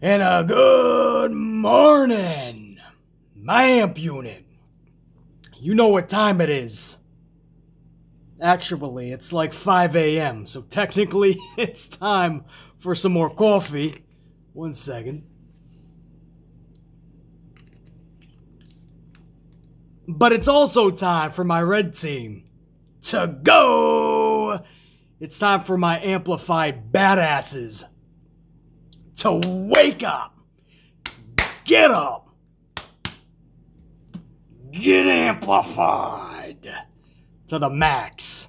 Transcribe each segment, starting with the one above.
And a good morning, my amp unit. You know what time it is. Actually, it's like 5 a.m., so technically it's time for some more coffee. 1 second. But it's also time for my red team to go! It's time for my amplified badasses to wake up, get up, get amplified to the max.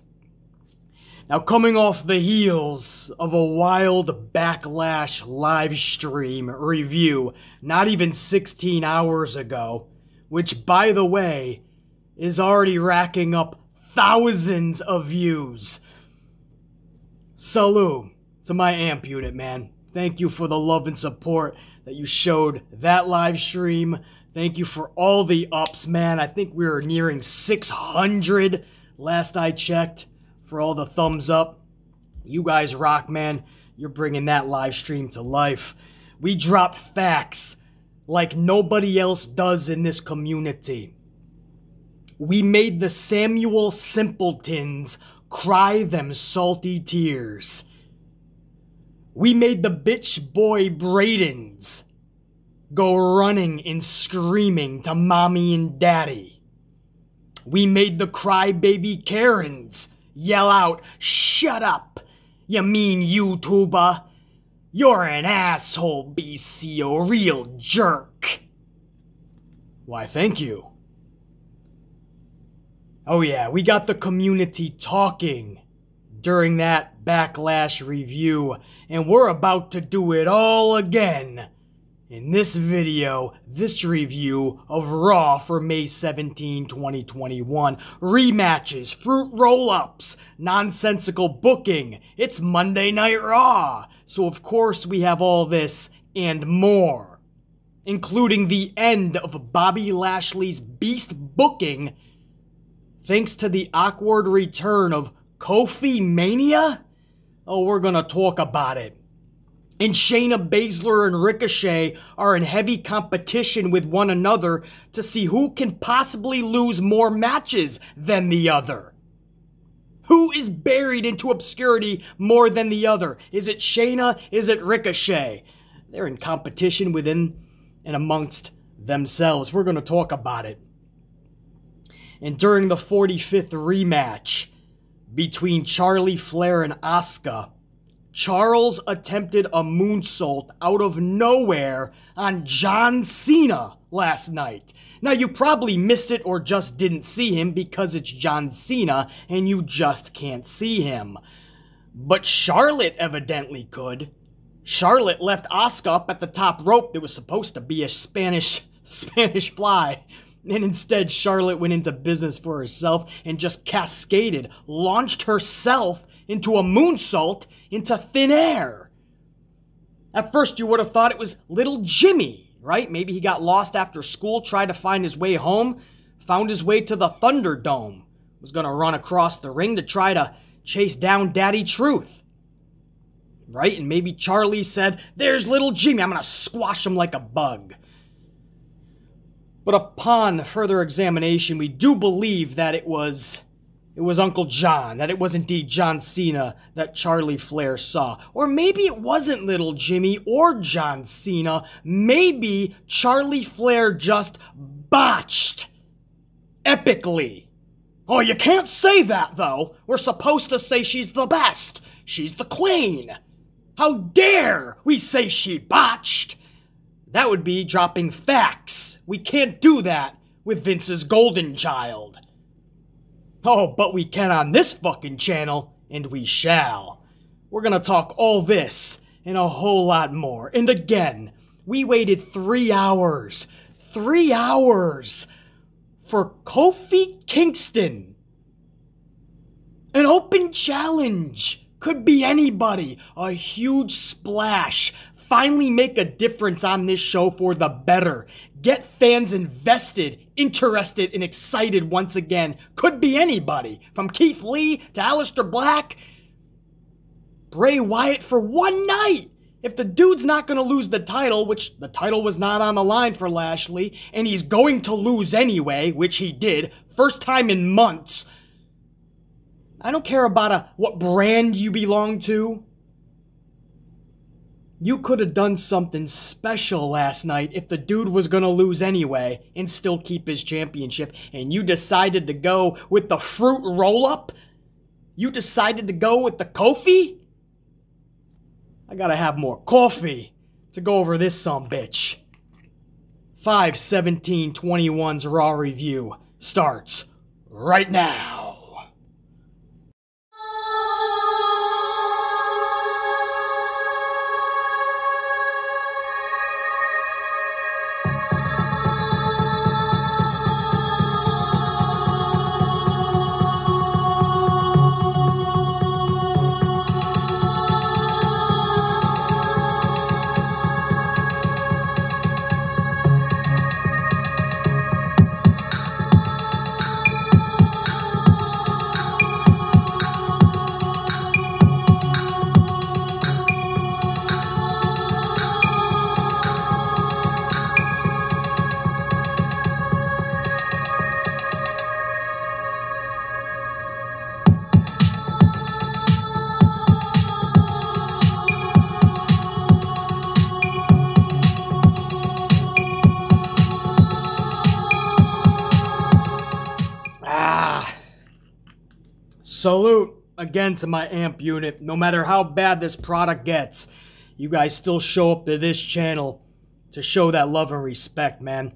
Now, coming off the heels of a wild Backlash live stream review not even 16 hours ago, which, by the way, is already racking up thousands of views. Salute to my amp unit, man. Thank you for the love and support that you showed that live stream. Thank you for all the ups, man. I think we were nearing 600 last I checked for all the thumbs up. You guys rock, man. You're bringing that live stream to life. We dropped facts like nobody else does in this community. We made the Samuel Simpletons cry them salty tears. We made the bitch boy Bradens go running and screaming to mommy and daddy. We made the crybaby Karens yell out, "Shut up, you mean YouTuber. You're an asshole, BC, a real jerk." Why, thank you. Oh yeah, we got the community talking during that Backlash review, and we're about to do it all again in this video, this review of Raw for May 17, 2021. Rematches, fruit roll-ups, nonsensical booking. It's Monday Night Raw. So of course we have all this and more, including the end of Bobby Lashley's beast booking thanks to the awkward return of Kofi Mania? Oh, we're gonna talk about it. And Shayna Baszler and Ricochet are in heavy competition with one another to see who can possibly lose more matches than the other. Who is buried into obscurity more than the other? Is it Shayna? Is it Ricochet? They're in competition within and amongst themselves. We're gonna talk about it. And during the 45th rematch between Charlie Flair and Asuka, Charles attempted a moonsault out of nowhere on John Cena last night. Now, you probably missed it or just didn't see him because it's John Cena and you just can't see him. But Charlotte evidently could. Charlotte left Asuka up at the top rope. It was supposed to be a Spanish fly. And instead, Charlotte went into business for herself and just cascaded, launched herself into a moonsault into thin air. At first, you would have thought it was little Jimmy, right? Maybe he got lost after school, tried to find his way home, found his way to the Thunderdome, was going to run across the ring to try to chase down Daddy Truth, right? And maybe Charlie said, "There's little Jimmy, I'm going to squash him like a bug." But upon further examination, we do believe that it was Uncle John, that it was indeed John Cena that Charlie Flair saw. Or maybe it wasn't little Jimmy or John Cena. Maybe Charlie Flair just botched epically. Oh, you can't say that, though. We're supposed to say she's the best. She's the queen. How dare we say she botched? That would be dropping facts. We can't do that with Vince's golden child. Oh, but we can on this fucking channel, and we shall. We're gonna talk all this and a whole lot more. And again, we waited 3 hours. 3 hours for Kofi Kingston. An open challenge. Could be anybody. A huge splash. Finally make a difference on this show for the better. Get fans invested, interested, and excited once again. Could be anybody. From Keith Lee to Aleister Black. Bray Wyatt for one night. If the dude's not going to lose the title, which the title was not on the line for Lashley, and he's going to lose anyway, which he did, first time in months, I don't care about what brand you belong to. You could have done something special last night if the dude was going to lose anyway and still keep his championship, and you decided to go with the fruit roll-up? You decided to go with the Kofi? I gotta have more coffee to go over this sumbitch. 5/17/21's Raw review starts right now. Salute again to my amp unit. No matter how bad this product gets, you guys still show up to this channel to show that love and respect, man.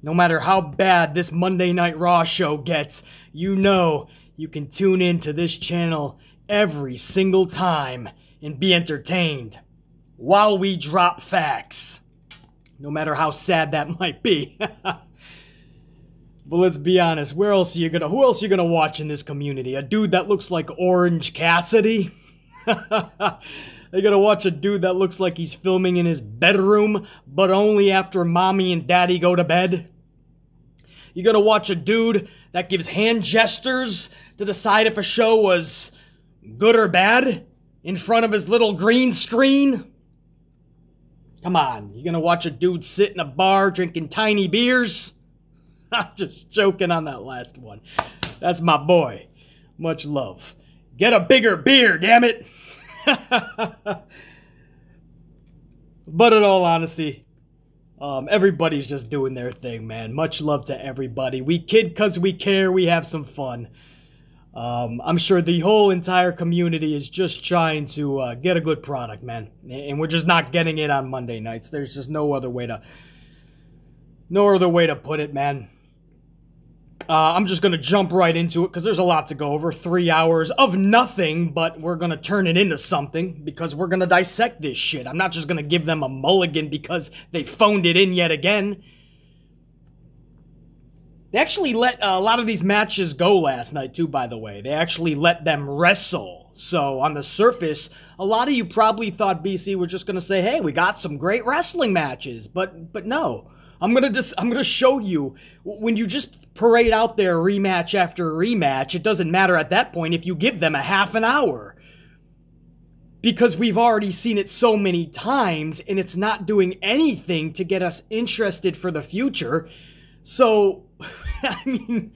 No matter how bad this Monday Night Raw show gets, you know you can tune in to this channel every single time and be entertained while we drop facts. No matter how sad that might be. But let's be honest, who else are you gonna watch in this community? A dude that looks like Orange Cassidy? You're gonna watch a dude that looks like he's filming in his bedroom, but only after mommy and daddy go to bed? You're gonna watch a dude that gives hand gestures to decide if a show was good or bad in front of his little green screen? Come on, you're gonna watch a dude sit in a bar drinking tiny beers? I'm just joking on that last one. That's my boy. Much love. Get a bigger beer, damn it! But in all honesty, everybody's just doing their thing, man. Much love to everybody. We kid because we care. We have some fun. I'm sure the whole entire community is just trying to get a good product, man. And we're just not getting it on Monday nights. There's just no other way to put it, man. I'm just going to jump right into it because there's a lot to go over. 3 hours of nothing, but we're going to turn it into something because we're going to dissect this shit. I'm not just going to give them a mulligan because they phoned it in yet again. They actually let a lot of these matches go last night too, by the way. They actually let them wrestle. So on the surface, a lot of you probably thought BC were just going to say, hey, we got some great wrestling matches. But no. I'm gonna show you, when you just parade out there rematch after rematch, it doesn't matter at that point if you give them a half an hour. Because we've already seen it so many times, and it's not doing anything to get us interested for the future. So, I mean,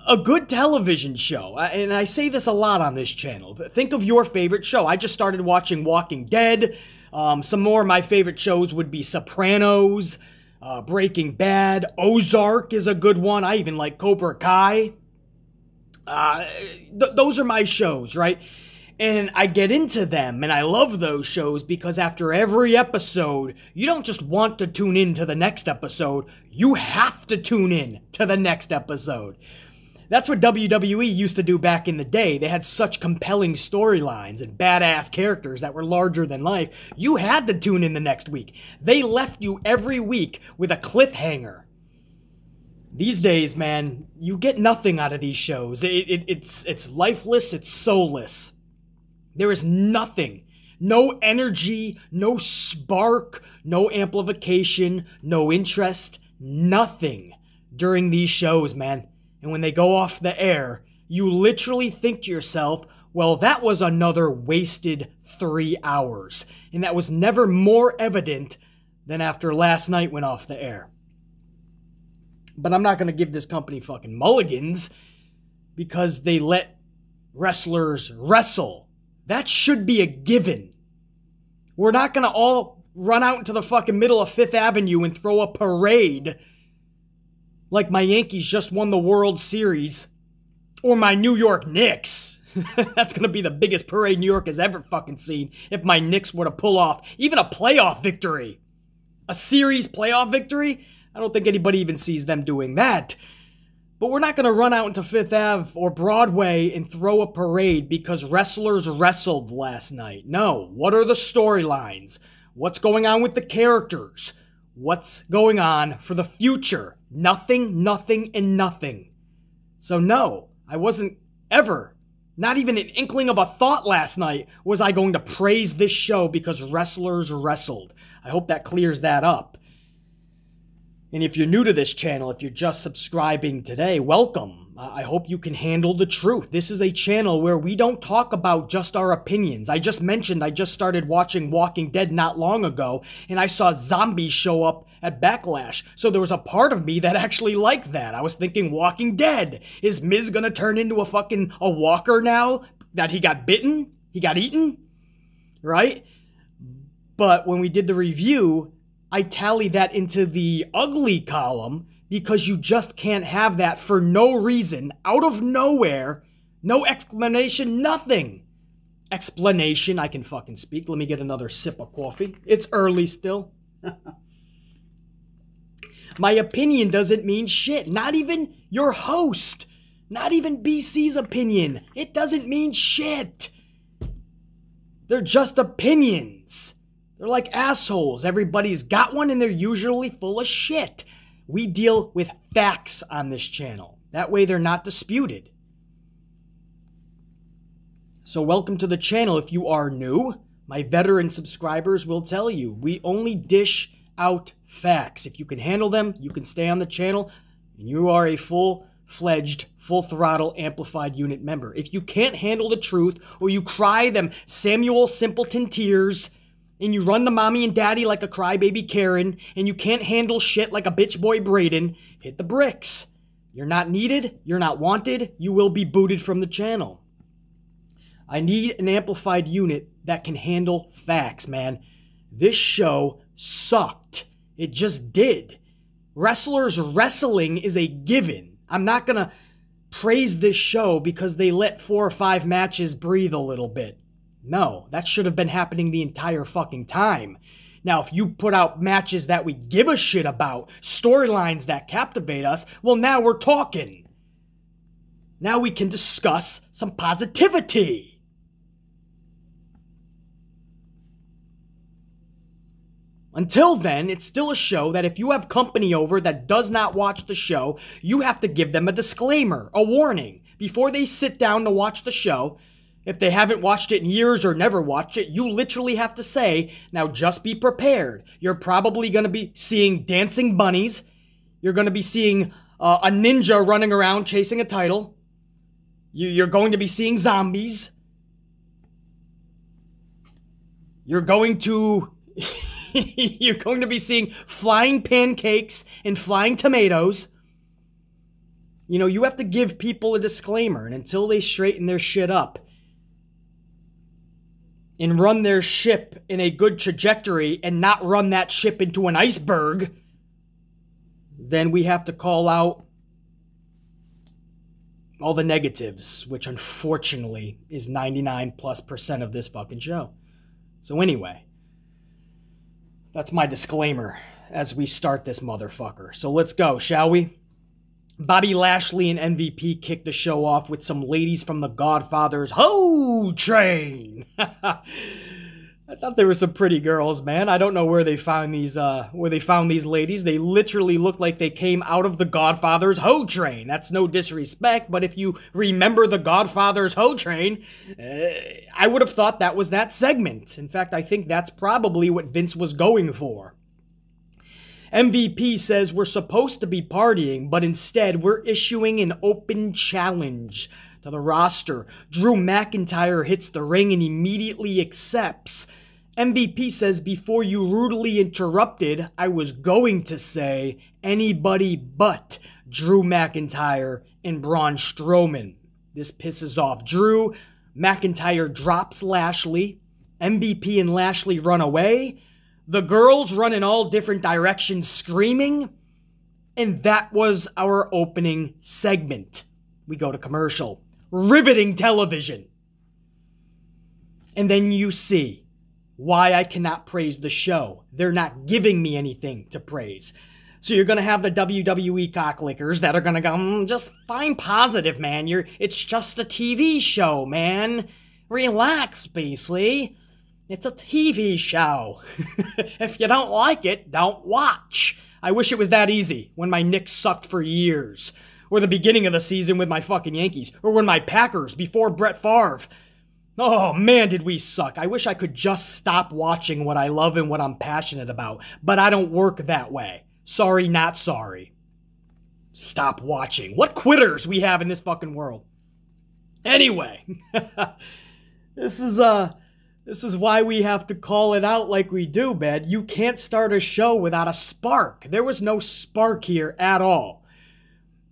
a good television show, and I say this a lot on this channel, but think of your favorite show. I just started watching Walking Dead. Some more of my favorite shows would be Sopranos, Breaking Bad, Ozark is a good one. I even like Cobra Kai. Those are my shows, right? And I get into them, and I love those shows because after every episode, you don't just want to tune in to the next episode, you have to tune in to the next episode. That's what WWE used to do back in the day. They had such compelling storylines and badass characters that were larger than life. You had to tune in the next week. They left you every week with a cliffhanger. These days, man, you get nothing out of these shows. It's lifeless, it's soulless. There is nothing. No energy, no spark, no amplification, no interest, nothing during these shows, man. And when they go off the air, you literally think to yourself, Well, that was another wasted 3 hours, and that was never more evident than after last night went off the air. But I'm not going to give this company fucking mulligans because they let wrestlers wrestle. That should be a given. We're not going to all run out into the fucking middle of Fifth Avenue and throw a parade like my Yankees just won the World Series or my New York Knicks. That's going to be the biggest parade New York has ever fucking seen if my Knicks were to pull off even a playoff victory. A series playoff victory? I don't think anybody even sees them doing that. But we're not going to run out into Fifth Ave or Broadway and throw a parade because wrestlers wrestled last night. No. What are the storylines? What's going on with the characters? What's going on for the future? Nothing, nothing, and nothing. So no, I wasn't ever, not even an inkling of a thought last night, was I going to praise this show because wrestlers wrestled. I hope that clears that up. And if you're new to this channel, if you're just subscribing today, welcome. I hope you can handle the truth. This is a channel where we don't talk about just our opinions. I just mentioned I just started watching Walking Dead not long ago, and I saw zombies show up at Backlash. So there was a part of me that actually liked that. I was thinking, Walking Dead. Is Miz gonna turn into a walker now that he got bitten? He got eaten? Right? But when we did the review, I tallied that into the ugly column because you just can't have that for no reason, out of nowhere, no explanation, nothing. Explanation, I can fucking speak. Let me get another sip of coffee. It's early still. My opinion doesn't mean shit. Not even your host. Not even BC's opinion. It doesn't mean shit. They're just opinions. They're like assholes. Everybody's got one and they're usually full of shit. We deal with facts on this channel. That way they're not disputed. So welcome to the channel if you are new. My veteran subscribers will tell you, we only dish out facts. If you can handle them, you can stay on the channel and you are a full-fledged, full-throttle amplified unit member. If you can't handle the truth or you cry them Samuel Simpleton tears and you run to mommy and daddy like a crybaby Karen, and you can't handle shit like a bitch boy Braden, hit the bricks. You're not needed, you're not wanted, you will be booted from the channel. I need an amplified unit that can handle facts, man. This show sucked. It just did. Wrestlers wrestling is a given. I'm not gonna praise this show because they let 4 or 5 matches breathe a little bit. No, that should have been happening the entire fucking time. Now, if you put out matches that we give a shit about, storylines that captivate us, well, now we're talking. Now we can discuss some positivity. Until then, it's still a show that if you have company over that does not watch the show, you have to give them a disclaimer, a warning, before they sit down to watch the show. If they haven't watched it in years or never watched it, you literally have to say, now just be prepared. You're probably going to be seeing dancing bunnies. You're going to be seeing a ninja running around chasing a title. You're going to be seeing zombies. You're going to be seeing flying pancakes and flying tomatoes. You know, you have to give people a disclaimer, and until they straighten their shit up and run their ship in a good trajectory and not run that ship into an iceberg, then we have to call out all the negatives, which unfortunately is 99+% of this fucking show. So anyway, that's my disclaimer as we start this motherfucker. So let's go, shall we? Bobby Lashley and MVP kicked the show off with some ladies from the Godfather's Ho Train. I thought there were some pretty girls, man. I don't know where they found these ladies. They literally look like they came out of the Godfather's Ho Train. That's no disrespect, but if you remember the Godfather's Ho Train, I would have thought that was that segment. In fact, I think that's probably what Vince was going for. MVP says we're supposed to be partying, but instead we're issuing an open challenge to the roster. Drew McIntyre hits the ring and immediately accepts. MVP says, before you rudely interrupted, I was going to say anybody but Drew McIntyre and Braun Strowman. This pisses off Drew. McIntyre drops Lashley. MVP and Lashley run away. The girls run in all different directions screaming. And that was our opening segment. We go to commercial. Riveting television. And then you see why I cannot praise the show. They're not giving me anything to praise. So you're going to have the WWE cocklickers that are going to go, just find positive, man. It's just a TV show, man. Relax, Beasley. It's a TV show. If you don't like it, don't watch. I wish it was that easy when my Knicks sucked for years. Or the beginning of the season with my fucking Yankees. Or when my Packers, before Brett Favre. Oh man, did we suck. I wish I could just stop watching what I love and what I'm passionate about. But I don't work that way. Sorry, not sorry. Stop watching. What quitters we have in this fucking world. Anyway. This is why we have to call it out like we do, man. You can't start a show without a spark. There was no spark here at all.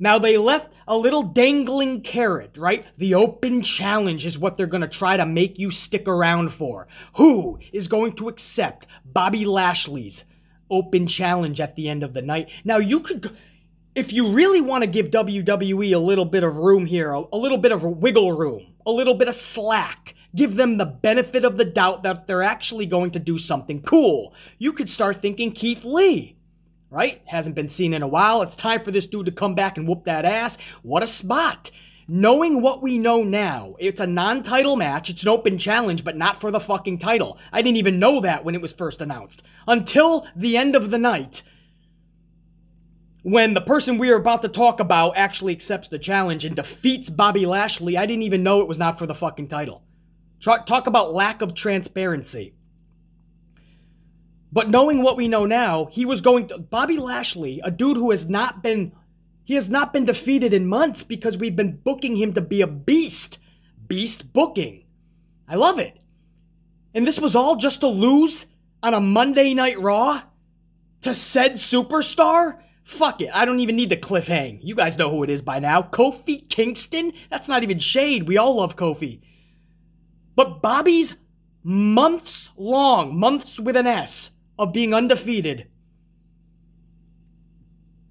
Now, they left a little dangling carrot, right? The open challenge is what they're going to try to make you stick around for. Who is going to accept Bobby Lashley's open challenge at the end of the night? Now, you could, if you really want to give WWE a little bit of room here, a little bit of wiggle room, a little bit of slack, give them the benefit of the doubt that they're actually going to do something cool, you could start thinking Keith Lee. Right? Hasn't been seen in a while. It's time for this dude to come back and whoop that ass. What a spot. Knowing what we know now, it's a non-title match. It's an open challenge, but not for the fucking title. I didn't even know that when it was first announced. Until the end of the night, when the person we are about to talk about actually accepts the challenge and defeats Bobby Lashley, I didn't even know it was not for the fucking title. Talk about lack of transparency. But knowing what we know now, he was going to... Bobby Lashley, a dude who has not been defeated in months because we've been booking him to be a beast. Beast booking. I love it. And this was all just to lose on a Monday Night Raw? To said superstar? Fuck it, I don't even need the cliffhang. You guys know who it is by now. Kofi Kingston? That's not even shade. We all love Kofi. But Bobby's months with an S, of being undefeated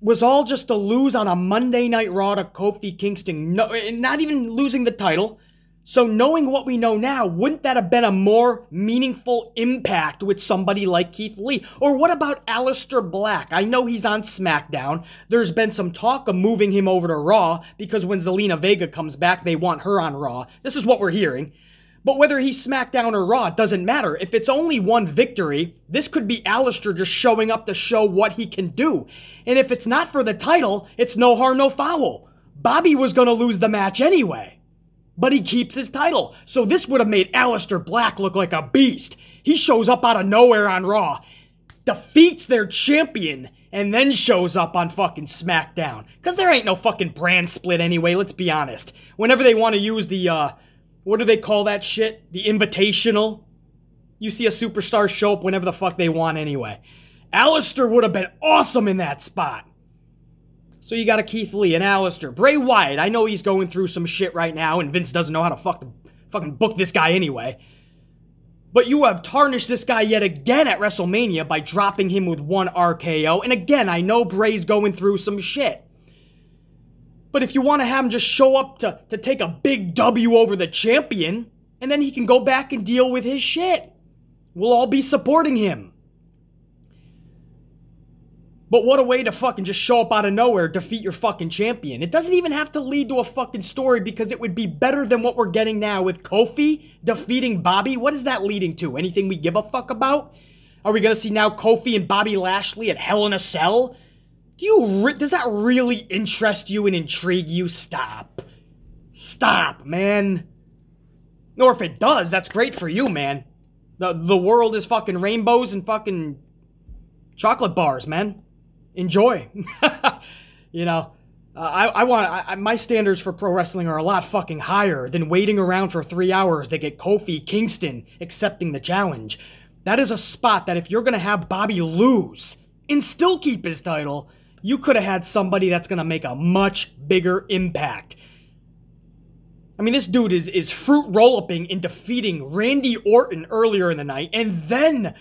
was all just to lose on a Monday Night Raw to Kofi Kingston, not even losing the title. So knowing what we know now, wouldn't that have been a more meaningful impact with somebody like Keith Lee? Or what about Aleister Black? I know he's on SmackDown. There's been some talk of moving him over to Raw because when Zelina Vega comes back, they want her on Raw. This is what we're hearing. But whether he's SmackDown or Raw, it doesn't matter. If it's only one victory, this could be Aleister just showing up to show what he can do. And if it's not for the title, it's no harm, no foul. Bobby was going to lose the match anyway. But he keeps his title. So this would have made Aleister Black look like a beast. He shows up out of nowhere on Raw, defeats their champion, and then shows up on fucking SmackDown. Because there ain't no fucking brand split anyway, let's be honest. Whenever they want to use the, what do they call that shit? The Invitational? You see a superstar show up whenever the fuck they want anyway. Aleister would have been awesome in that spot. So you got a Keith Lee and Aleister. Bray Wyatt, I know he's going through some shit right now, and Vince doesn't know how to fucking book this guy anyway. But you have tarnished this guy yet again at WrestleMania by dropping him with one RKO. And again, I know Bray's going through some shit. But if you want to have him just show up to take a big W over the champion, and then he can go back and deal with his shit. We'll all be supporting him. But what a way to fucking just show up out of nowhere, defeat your fucking champion. It doesn't even have to lead to a fucking story because it would be better than what we're getting now with Kofi defeating Bobby. What is that leading to? Anything we give a fuck about? Are we going to see now Kofi and Bobby Lashley at Hell in a Cell? Does that really interest you and intrigue you? Stop. Stop, man. Or if it does, that's great for you, man. The world is fucking rainbows and fucking chocolate bars, man. Enjoy. You know, My standards for pro wrestling are a lot fucking higher than waiting around for 3 hours to get Kofi Kingston accepting the challenge. That is a spot that if you're gonna have Bobby lose and still keep his title, you could have had somebody that's gonna make a much bigger impact. I mean, this dude is fruit roll-upping and defeating Randy Orton earlier in the night, and then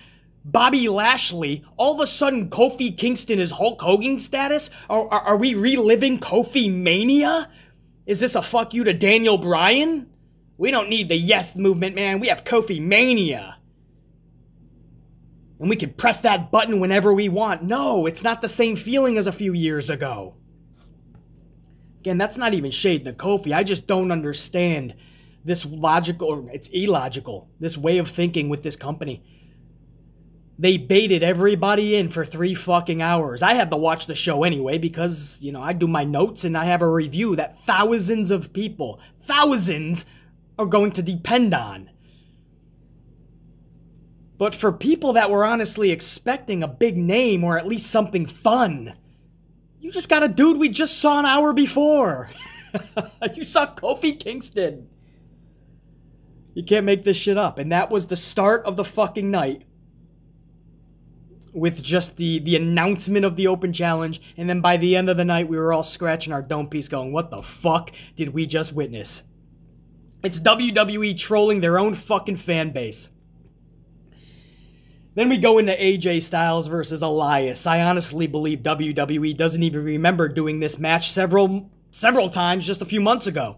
Bobby Lashley. All of a sudden, Kofi Kingston is Hulk Hogan status? Are we reliving Kofi Mania? Is this a fuck you to Daniel Bryan? We don't need the yes movement, man. We have Kofi Mania. And we can press that button whenever we want. No, it's not the same feeling as a few years ago. Again, that's not even shade to Kofi. I just don't understand this logical, or it's illogical, this way of thinking with this company. They baited everybody in for 3 fucking hours. I had to watch the show anyway because, you know, I do my notes and I have a review that thousands of people, thousands, are going to depend on. But for people that were honestly expecting a big name or at least something fun, you just got a dude we just saw an hour before. You saw Kofi Kingston. You can't make this shit up. And that was the start of the fucking night. With just the announcement of the open challenge. And then by the end of the night, we were all scratching our dome piece going, what the fuck did we just witness? It's WWE trolling their own fucking fan base. Then we go into AJ Styles versus Elias. I honestly believe WWE doesn't even remember doing this match several times just a few months ago.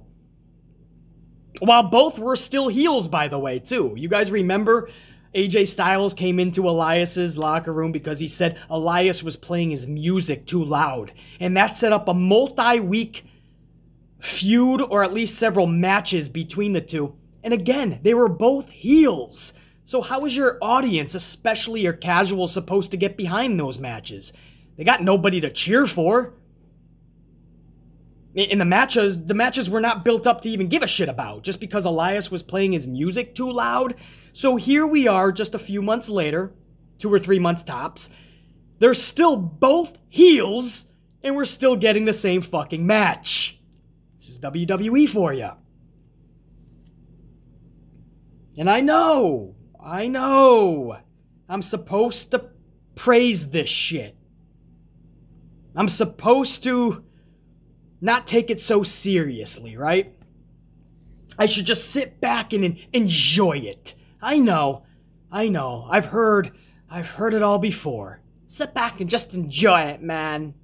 While both were still heels, by the way, too. You guys remember AJ Styles came into Elias's locker room because he said Elias was playing his music too loud. And that set up a multi-week feud, or at least several matches between the two. And again, they were both heels. So how is your audience, especially your casual, supposed to get behind those matches? They got nobody to cheer for. In the matches were not built up to even give a shit about, just because Elias was playing his music too loud. So here we are just a few months later, 2 or 3 months tops. They're still both heels, and we're still getting the same fucking match. This is WWE for you. And I know, I'm supposed to praise this shit. I'm supposed to not take it so seriously, right? I should just sit back and enjoy it. I know. I've heard it all before. Sit back and just enjoy it, man.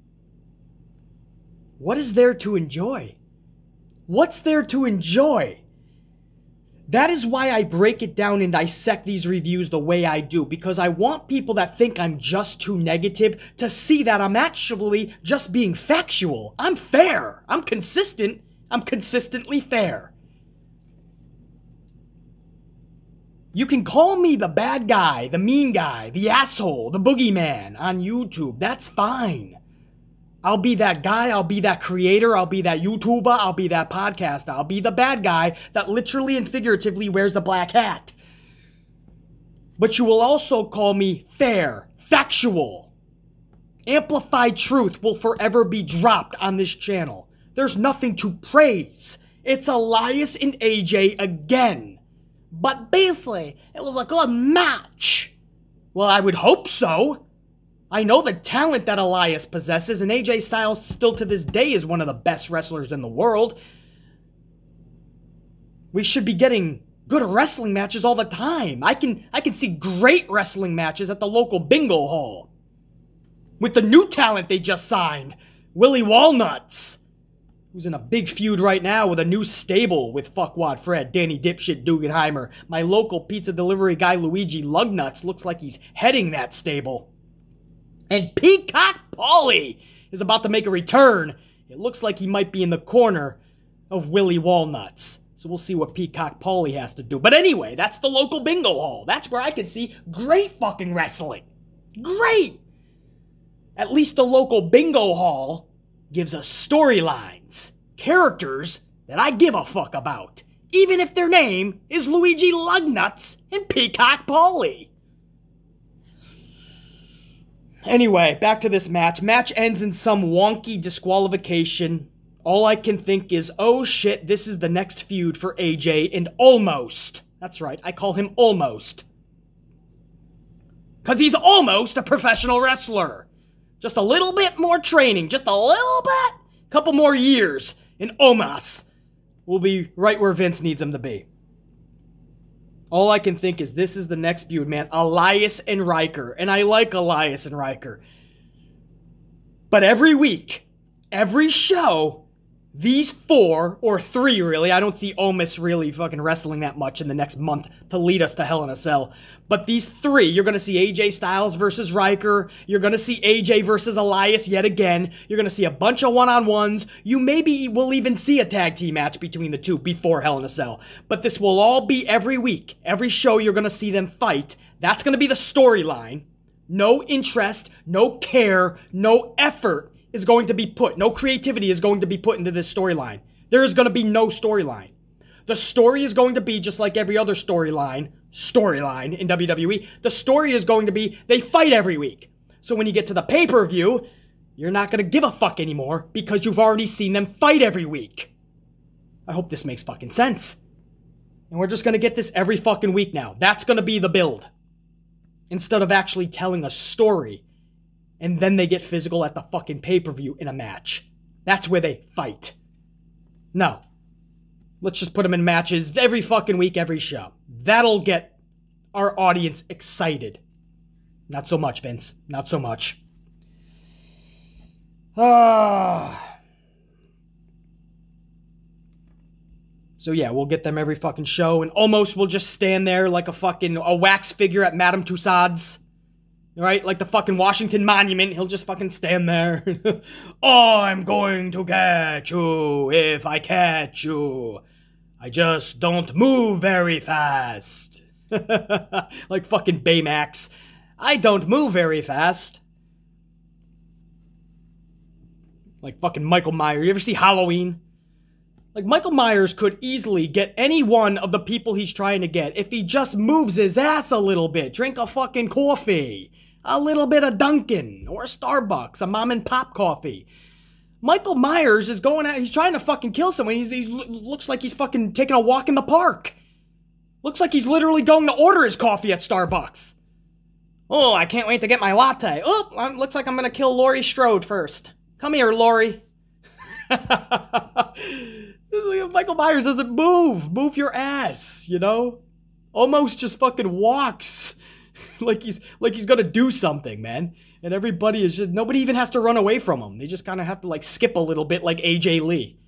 What is there to enjoy? What's there to enjoy? That is why I break it down and dissect these reviews the way I do, because I want people that think I'm just too negative to see that I'm actually just being factual. I'm fair. I'm consistent. I'm consistently fair. You can call me the bad guy, the mean guy, the asshole, the boogeyman on YouTube. That's fine. I'll be that guy, I'll be that creator, I'll be that YouTuber, I'll be that podcaster, I'll be the bad guy that literally and figuratively wears the black hat. But you will also call me fair, factual. Amplified truth will forever be dropped on this channel. There's nothing to praise. It's Elias and AJ again. But basically, it was a good match. Well, I would hope so. I know the talent that Elias possesses, and AJ Styles still to this day is one of the best wrestlers in the world. We should be getting good wrestling matches all the time. I can see great wrestling matches at the local bingo hall. With the new talent they just signed, Willie Walnuts, who's in a big feud right now with a new stable with Fuckwad Fred, Danny Dipshit Dugenheimer. My local pizza delivery guy Luigi Lugnuts looks like he's heading that stable. And Peacock Paulie is about to make a return. It looks like he might be in the corner of Willie Walnuts. So we'll see what Peacock Paulie has to do. But anyway, that's the local bingo hall. That's where I can see great fucking wrestling. Great! At least the local bingo hall gives us storylines, characters that I give a fuck about. Even if their name is Luigi Lugnuts and Peacock Paulie. Anyway, back to this match. Match ends in some wonky disqualification. All I can think is, oh shit, this is the next feud for AJ and Almost. That's right, I call him Almost. Because he's almost a professional wrestler. Just a little bit more training, just a little bit. Couple more years, and Omos will be right where Vince needs him to be. All I can think is this is the next feud, man. Elias and Riker. And I like Elias and Riker. But every week, every show, these four, or three really, I don't see Omos really fucking wrestling that much in the next month to lead us to Hell in a Cell. But these three, you're going to see AJ Styles versus Riker. You're going to see AJ versus Elias yet again. You're going to see a bunch of one-on-ones. You maybe will even see a tag team match between the two before Hell in a Cell. But this will all be every week. Every show you're going to see them fight. That's going to be the storyline. No interest, no care, no effort is going to be put. No creativity is going to be put into this storyline. There is going to be no storyline. The story is going to be just like every other storyline in WWE. The story is going to be they fight every week. So when you get to the pay-per-view, you're not going to give a fuck anymore because you've already seen them fight every week. I hope this makes fucking sense. And we're just going to get this every fucking week now. That's going to be the build. Instead of actually telling a story. And then they get physical at the fucking pay-per-view in a match. That's where they fight. No. Let's just put them in matches every fucking week, every show. That'll get our audience excited. Not so much, Vince. Not so much. So yeah, we'll get them every fucking show. And Almost will just stand there like a wax figure at Madame Tussauds. Right? Like the fucking Washington Monument. He'll just fucking stand there. Oh, I'm going to catch you if I catch you. I just don't move very fast. Like fucking Baymax. I don't move very fast. Like fucking Michael Myers. You ever see Halloween? Like Michael Myers could easily get any one of the people he's trying to get if he just moves his ass a little bit. Drink a fucking coffee. A little bit of Dunkin' or a Starbucks, a mom and pop coffee. Michael Myers is going out, he's trying to fucking kill someone. He looks like he's fucking taking a walk in the park. Looks like he's literally going to order his coffee at Starbucks. Oh, I can't wait to get my latte. Oh, looks like I'm gonna kill Laurie Strode first. Come here, Laurie. Michael Myers doesn't move. Move your ass, you know? Almost just fucking walks. like he's gonna do something, man. And everybody is just, nobody even has to run away from him. They just kind of have to like skip a little bit like AJ Lee.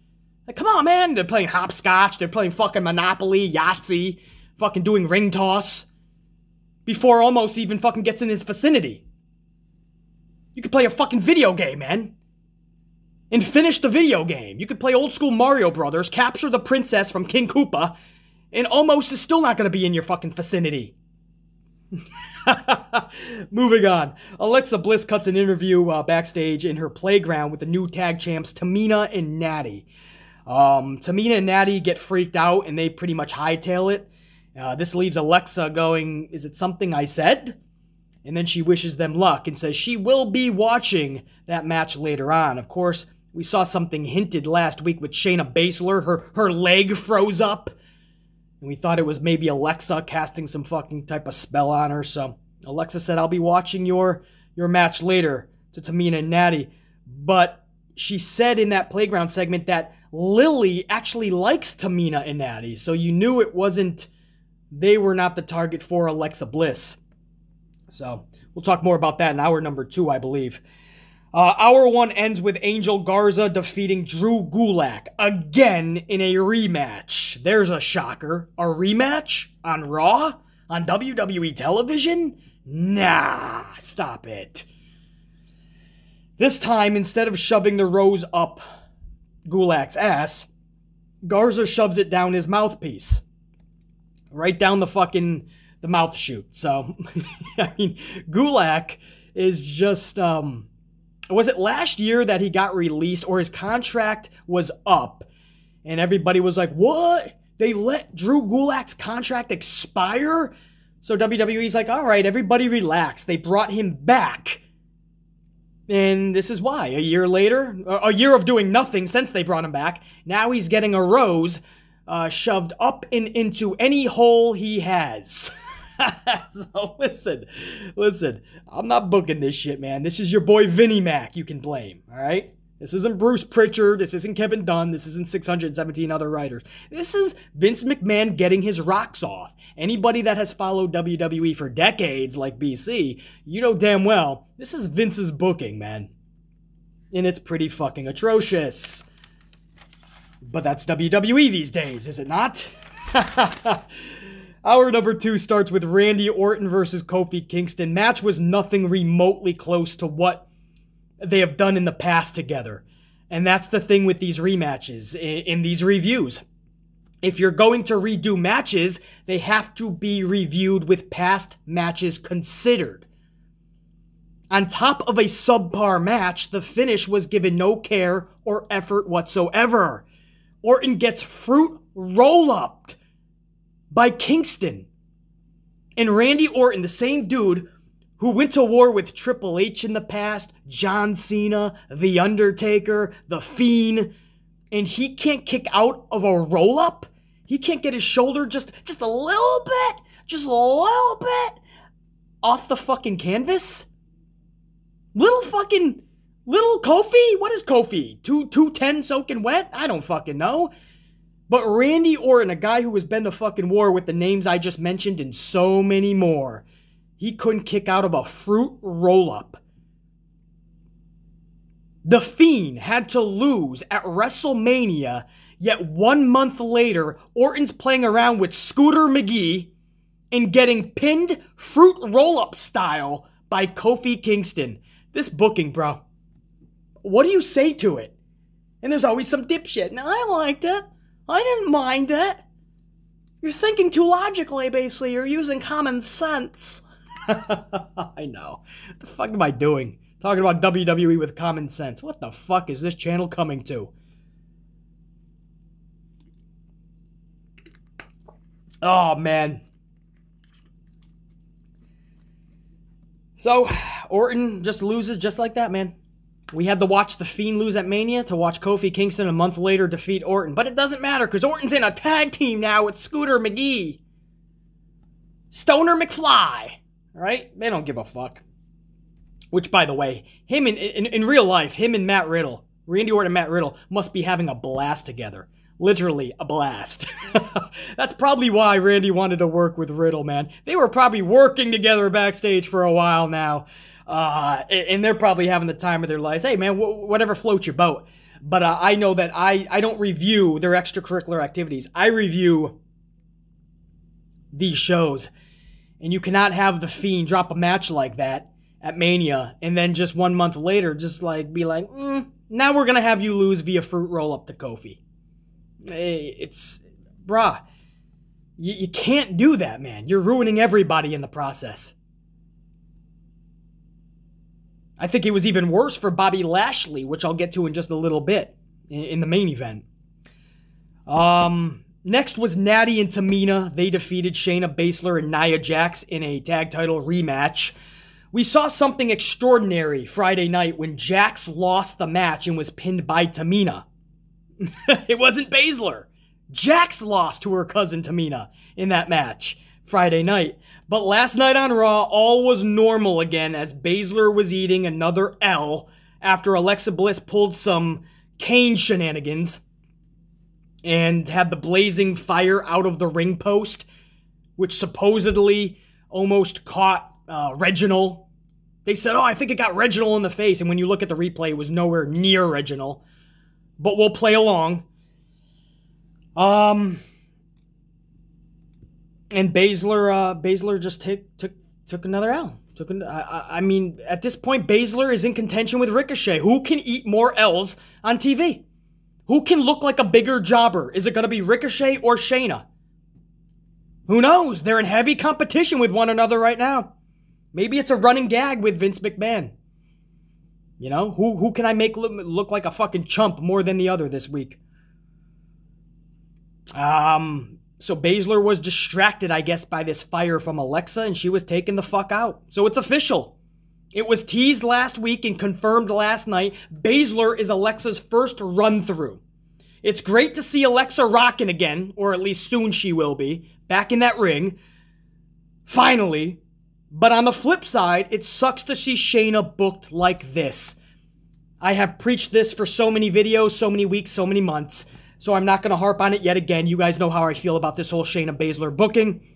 Like, come on, man. They're playing hopscotch. They're playing fucking Monopoly, Yahtzee, fucking doing ring toss. Before Almost even fucking gets in his vicinity. You could play a fucking video game, man. And finish the video game. You could play old school Mario Brothers, capture the princess from King Koopa, and Almost is still not gonna be in your fucking vicinity. Moving on. Alexa Bliss cuts an interview backstage in her playground with the new tag champs Tamina and Natty. Tamina and Natty get freaked out and they pretty much hightail it. This leaves Alexa going, "Is it something I said?" And then she wishes them luck and says she will be watching that match later on. Of course, we saw something hinted last week with Shayna Baszler. Her leg froze up. And we thought it was maybe Alexa casting some fucking type of spell on her. So Alexa said, "I'll be watching your match later," to Tamina and Natty. But she said in that playground segment that Lily actually likes Tamina and Natty. So you knew it wasn't, they were not the target for Alexa Bliss. So we'll talk more about that in hour number 2, I believe. Hour 1 ends with Angel Garza defeating Drew Gulak again in a rematch. There's a shocker. A rematch? On Raw? On WWE television? Nah, stop it. This time, instead of shoving the rose up Gulak's ass, Garza shoves it down his mouthpiece. Right down the mouth chute. So, I mean, Gulak is just, was it last year that he got released or his contract was up and everybody was like, what? They let Drew Gulak's contract expire? So WWE's like, all right, everybody relax. They brought him back And this is why. A year later, a year of doing nothing since they brought him back, now he's getting a rose shoved up and into any hole he has. So listen, I'm not booking this shit, man. This is your boy Vinnie Mac you can blame, all right? This isn't Bruce Pritchard, this isn't Kevin Dunn, this isn't 617 other writers. This is Vince McMahon getting his rocks off. Anybody that has followed WWE for decades, like BC, you know damn well, this is Vince's booking, man. And it's pretty fucking atrocious. But that's WWE these days, is it not? Hour number 2 starts with Randy Orton versus Kofi Kingston. Match was nothing remotely close to what they have done in the past together. And that's the thing with these rematches in these reviews. If you're going to redo matches, they have to be reviewed with past matches considered. On top of a subpar match, the finish was given no care or effort whatsoever. Orton gets fruit roll-upped by Kingston. And Randy Orton, the same dude who went to war with Triple H in the past, John Cena, The Undertaker, The Fiend, and he can't kick out of a roll-up? He can't get his shoulder just a little bit off the fucking canvas? Little Kofi? What is Kofi? 210 soaking wet? I don't fucking know. But Randy Orton, a guy who has been to fucking war with the names I just mentioned and so many more, he couldn't kick out of a fruit roll-up. The Fiend had to lose at WrestleMania, yet 1 month later, Orton's playing around with Scooter McGee and getting pinned fruit roll-up style by Kofi Kingston. This booking, bro. What do you say to it? And there's always some dipshit. No, I liked it. I didn't mind it. You're thinking too logically, basically. You're using common sense. I know. What the fuck am I doing? Talking about WWE with common sense. What the fuck is this channel coming to? Oh, man. So, Orton just loses just like that, man. We had to watch The Fiend lose at Mania to watch Kofi Kingston a month later defeat Orton. But it doesn't matter, because Orton's in a tag team now with Scooter McGee. Stoner McFly. Right? They don't give a fuck. Which, by the way, him in real life, him and Matt Riddle, Randy Orton and Matt Riddle, must be having a blast together. Literally, a blast. That's probably why Randy wanted to work with Riddle, man. They were probably working together backstage for a while now. And they're probably having the time of their lives. Hey, man, whatever floats your boat. But I know that I don't review their extracurricular activities. I review these shows. And you cannot have The Fiend drop a match like that at Mania and then just 1 month later just like be like, now we're going to have you lose via fruit roll-up to Kofi. It's, bruh, you can't do that, man. You're ruining everybody in the process. I think it was even worse for Bobby Lashley, which I'll get to in just a little bit in the main event. Next was Natty and Tamina. They defeated Shayna Baszler and Nia Jax in a tag title rematch. We saw something extraordinary Friday night when Jax lost the match and was pinned by Tamina. It wasn't Baszler. Jax lost to her cousin Tamina in that match Friday night. But last night on Raw, all was normal again as Baszler was eating another L after Alexa Bliss pulled some Kane shenanigans and had the blazing fire out of the ring post, which supposedly almost caught Reginald. They said, oh, I think it got Reginald in the face, and when you look at the replay, it was nowhere near Reginald. But we'll play along. And Baszler just took another L. I mean, at this point, Baszler is in contention with Ricochet. Who can eat more L's on TV? Who can look like a bigger jobber? Is it going to be Ricochet or Shayna? Who knows? They're in heavy competition with one another right now. Maybe it's a running gag with Vince McMahon. You know, who can I make look like a fucking chump more than the other this week? So Baszler was distracted, I guess, by this fire from Alexa, and she was taken the fuck out. So it's official. It was teased last week and confirmed last night. Baszler is Alexa's first run-through. It's great to see Alexa rocking again, or at least soon she will be, back in that ring. Finally. But on the flip side, it sucks to see Shayna booked like this. I have preached this for so many videos, so many weeks, so many months, so I'm not going to harp on it yet again. You guys know how I feel about this whole Shayna Baszler booking.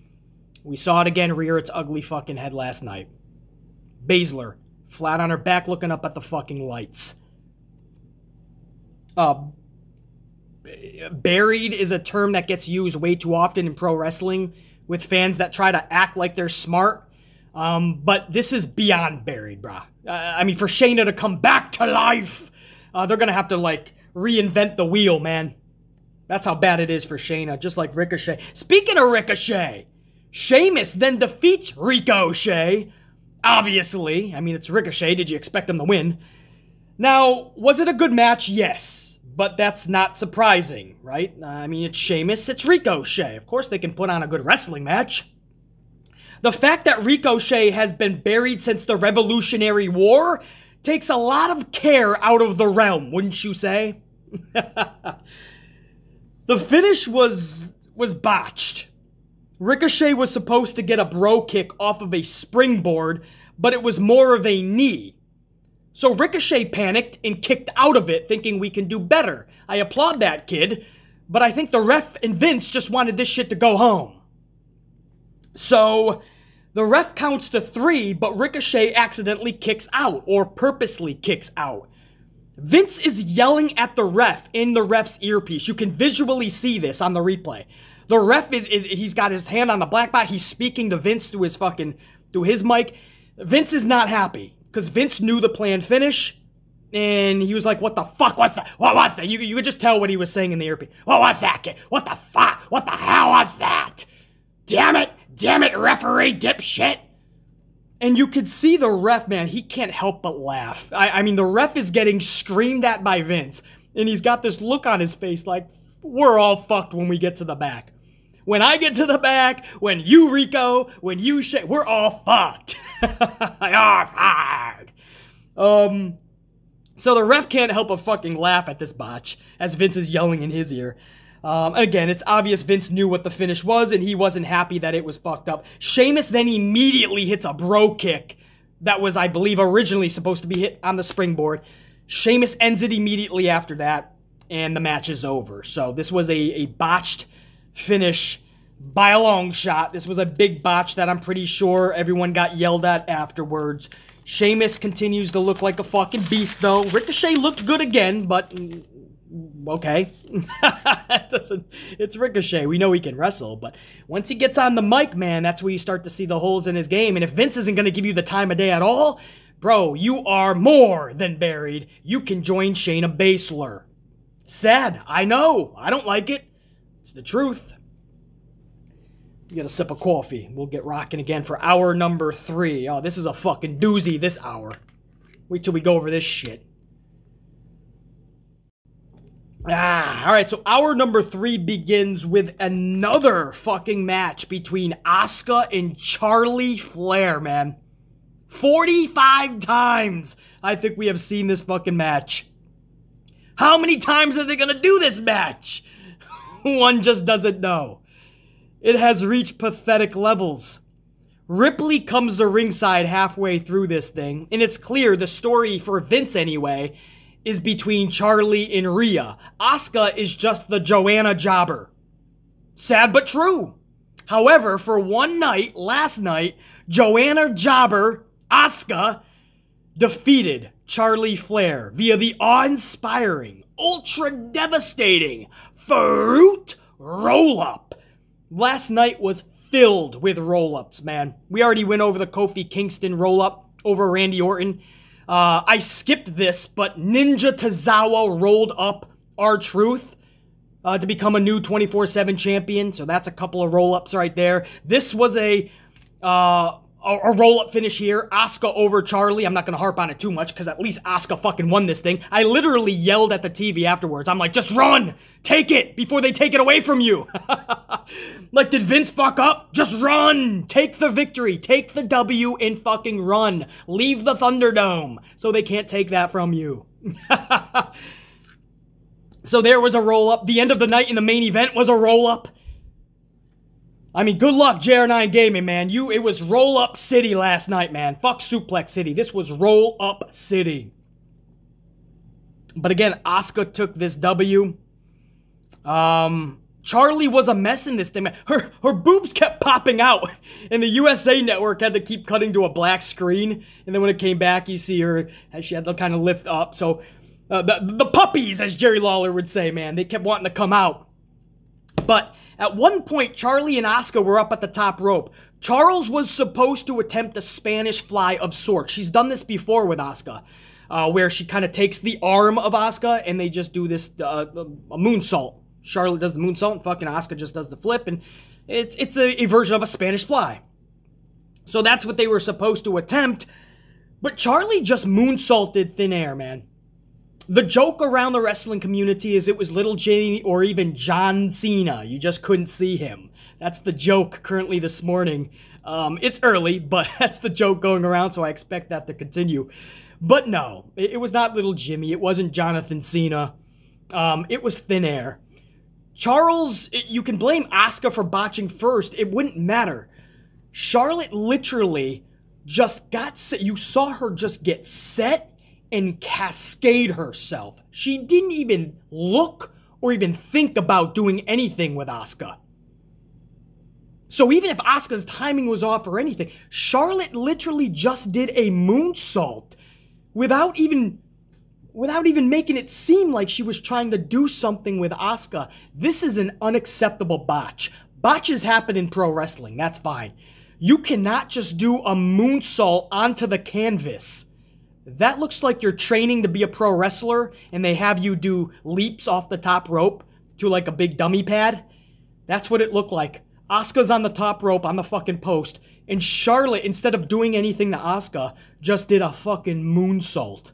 We saw it again rear its ugly fucking head last night. Baszler, flat on her back looking up at the fucking lights. Buried is a term that gets used way too often in pro wrestling with fans that try to act like they're smart. But this is beyond buried, brah. I mean, for Shayna to come back to life, they're gonna have to, like, reinvent the wheel, man. That's how bad it is for Shayna, just like Ricochet. Speaking of Ricochet, Sheamus then defeats Ricochet. Obviously. I mean, it's Ricochet. Did you expect him to win? Now, was it a good match? Yes. But that's not surprising, right? I mean, it's Sheamus, it's Ricochet. Of course they can put on a good wrestling match. The fact that Ricochet has been buried since the Revolutionary War takes a lot of care out of the realm, wouldn't you say? The finish was botched. Ricochet was supposed to get a bro kick off of a springboard, but it was more of a knee. So Ricochet panicked and kicked out of it, thinking we can do better. I applaud that kid, but I think the ref and Vince just wanted this shit to go home. So the ref counts to 3, but Ricochet accidentally kicks out, or purposely kicks out. Vince is yelling at the ref in the ref's earpiece. You can visually see this on the replay. The ref he's got his hand on the black box. He's speaking to Vince through his mic. Vince is not happy because Vince knew the planned finish, and he was like, "What the fuck was that? What was that?" You could just tell what he was saying in the earpiece. What was that, kid? What the fuck? What the hell was that? Damn it, referee dipshit. And you could see the ref, man, he can't help but laugh. I mean, the ref is getting screamed at by Vince, and he's got this look on his face like, we're all fucked when we get to the back. When I get to the back, when you, Rico, when you, we're all fucked. You're fucked. So the ref can't help but fucking laugh at this botch as Vince is yelling in his ear. Again, it's obvious Vince knew what the finish was, and he wasn't happy that it was fucked up. Sheamus then immediately hits a bro kick that was, I believe, originally supposed to be hit on the springboard. Sheamus ends it immediately after that, and the match is over. So this was a botched finish by a long shot. This was a big botch that I'm pretty sure everyone got yelled at afterwards. Sheamus continues to look like a fucking beast, though. Ricochet looked good again, but okay. It's Ricochet. We know he can wrestle, but once he gets on the mic, man, that's where you start to see the holes in his game. And if Vince isn't going to give you the time of day at all, bro, you are more than buried. You can join Shayna Baszler. Sad. I know. I don't like it. It's the truth. You get a sip of coffee. We'll get rocking again for hour number 3. Oh, this is a fucking doozy this hour. Wait till we go over this shit. Alright, so hour number 3 begins with another fucking match between Asuka and Charlie Flair, man. 45 times I think we have seen this fucking match. How many times are they gonna do this match? One just doesn't know. It has reached pathetic levels. Ripley comes to ringside halfway through this thing, and it's clear the story, for Vince anyway, is between Charlie and Rhea. Asuka is just the Joanna jobber. Sad but true. However, for one night, last night, Joanna jobber Asuka defeated Charlie Flair via the awe-inspiring, ultra-devastating fruit roll-up. Last night was filled with roll-ups, man. We already went over the Kofi Kingston roll-up over Randy Orton. I skipped this, but Ninja Tozawa rolled up R-Truth to become a new 24/7 champion. So that's a couple of roll-ups right there. This was a a roll-up finish here. Asuka over Charlie. I'm not going to harp on it too much because at least Asuka fucking won this thing. I literally yelled at the TV afterwards. I'm like, just run! Take it before they take it away from you! Like, did Vince fuck up? Just run! Take the victory. Take the W and fucking run. Leave the Thunderdome so they can't take that from you. So there was a roll-up. The end of the night in the main event was a roll-up. I mean, good luck, JR9 Gaming, man. It was roll-up city last night, man. Fuck Suplex City. This was roll-up city. But again, Asuka took this W. Charlie was a mess in this thing, man. Her boobs kept popping out. And the USA Network had to keep cutting to a black screen. And then when it came back, you see her, she had to kind of lift up. So, the puppies, as Jerry Lawler would say, man. They kept wanting to come out. But at one point, Charlie and Asuka were up at the top rope. Charles was supposed to attempt a Spanish fly of sorts. She's done this before with Asuka, where she kind of takes the arm of Asuka and they just do this a moonsault. Charlotte does the moonsault and fucking Asuka just does the flip, and it's a version of a Spanish fly. So that's what they were supposed to attempt, but Charlie just moonsaulted thin air, man. The joke around the wrestling community is it was little Jamie or even John Cena. You just couldn't see him. That's the joke currently this morning. It's early, but that's the joke going around, so I expect that to continue. But no, it was not little Jimmy. It wasn't Jonathan Cena. It was thin air. Charles, you can blame Asuka for botching first. It wouldn't matter. Charlotte literally just got set. You saw her just get set and cascade herself. She didn't even look or even think about doing anything with Asuka. So even if Asuka's timing was off or anything, Charlotte literally just did a moonsault without even making it seem like she was trying to do something with Asuka. This is an unacceptable botch. Botches happen in pro wrestling, that's fine. You cannot just do a moonsault onto the canvas. That looks like you're training to be a pro wrestler and they have you do leaps off the top rope to like a big dummy pad. That's what it looked like. Asuka's on the top rope on the fucking post, and Charlotte, instead of doing anything to Asuka, just did a fucking moonsault.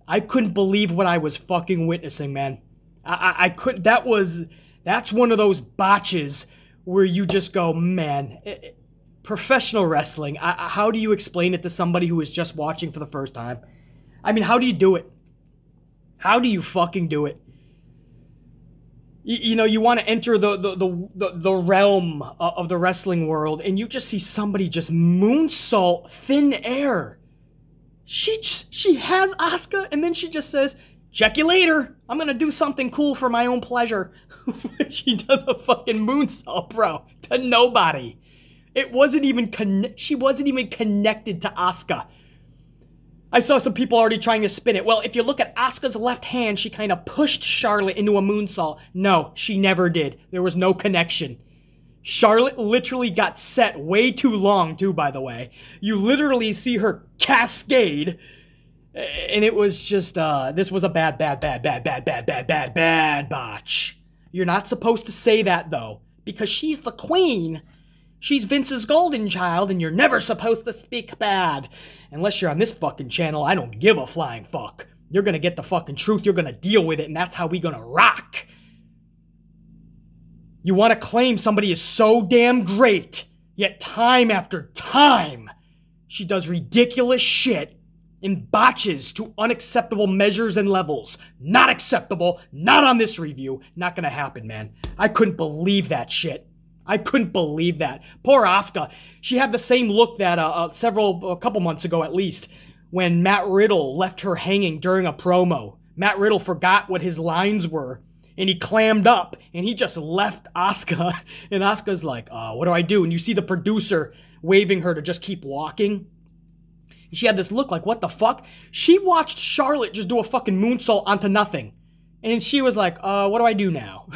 I couldn't believe what I was fucking witnessing, man. I couldn't. That's one of those botches where you just go, man, professional wrestling. How do you explain it to somebody who is just watching for the first time? I mean, how do you do it? How do you fucking do it? You know, you want to enter the realm of the wrestling world, and you just see somebody just moonsault thin air. She has Asuka, and then she just says, check you later. I'm going to do something cool for my own pleasure. She does a fucking moonsault, bro, to nobody. It wasn't even, she wasn't even connected to Asuka. I saw some people already trying to spin it. Well, if you look at Asuka's left hand, she kind of pushed Charlotte into a moonsault. No, she never did. There was no connection. Charlotte literally got set way too long, too, by the way. You literally see her cascade, and it was just, this was a bad botch. You're not supposed to say that, though, because she's the queen. She's Vince's golden child, and you're never supposed to speak bad. Unless you're on this fucking channel, I don't give a flying fuck. You're gonna get the fucking truth, you're gonna deal with it, and that's how we gonna rock. You want to claim somebody is so damn great, yet time after time, she does ridiculous shit and botches to unacceptable measures and levels. Not acceptable, not on this review, not gonna happen, man. I couldn't believe that shit. I couldn't believe that. Poor Asuka. She had the same look that a couple months ago at least, when Matt Riddle left her hanging during a promo. Matt Riddle forgot what his lines were, and he clammed up, and he just left Asuka. And Asuka's like, what do I do? And you see the producer waving her to just keep walking. She had this look like, what the fuck? She watched Charlotte just do a fucking moonsault onto nothing. And she was like, what do I do now?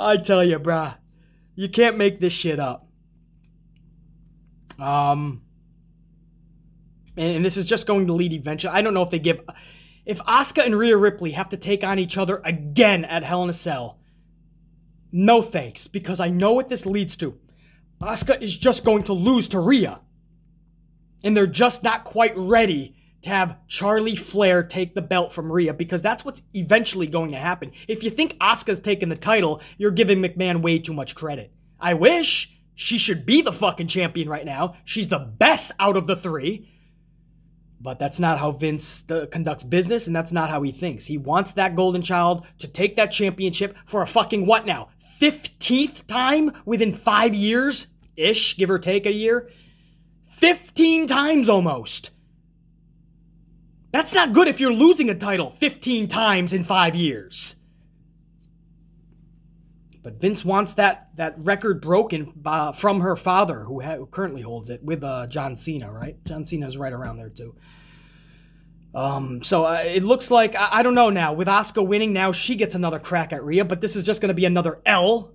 I tell you, bruh, you can't make this shit up. And this is just going to lead eventually. I don't know if they give... If Asuka and Rhea Ripley have to take on each other again at Hell in a Cell, no thanks, because I know what this leads to. Asuka is just going to lose to Rhea. And they're just not quite ready to have Charlie Flair take the belt from Rhea, because that's what's eventually going to happen. If you think Asuka's taking the title, you're giving McMahon way too much credit. I wish. She should be the fucking champion right now. She's the best out of the three. But that's not how Vince conducts business, and that's not how he thinks. He wants that golden child to take that championship for a fucking what now? 15th time within 5 years-ish, give or take a year? 15 times almost. That's not good if you're losing a title 15 times in 5 years. But Vince wants that record broken from her father, who currently holds it, with John Cena, right? John Cena's right around there, too. So it looks like, I don't know now, with Asuka winning, now she gets another crack at Rhea, but this is just going to be another L,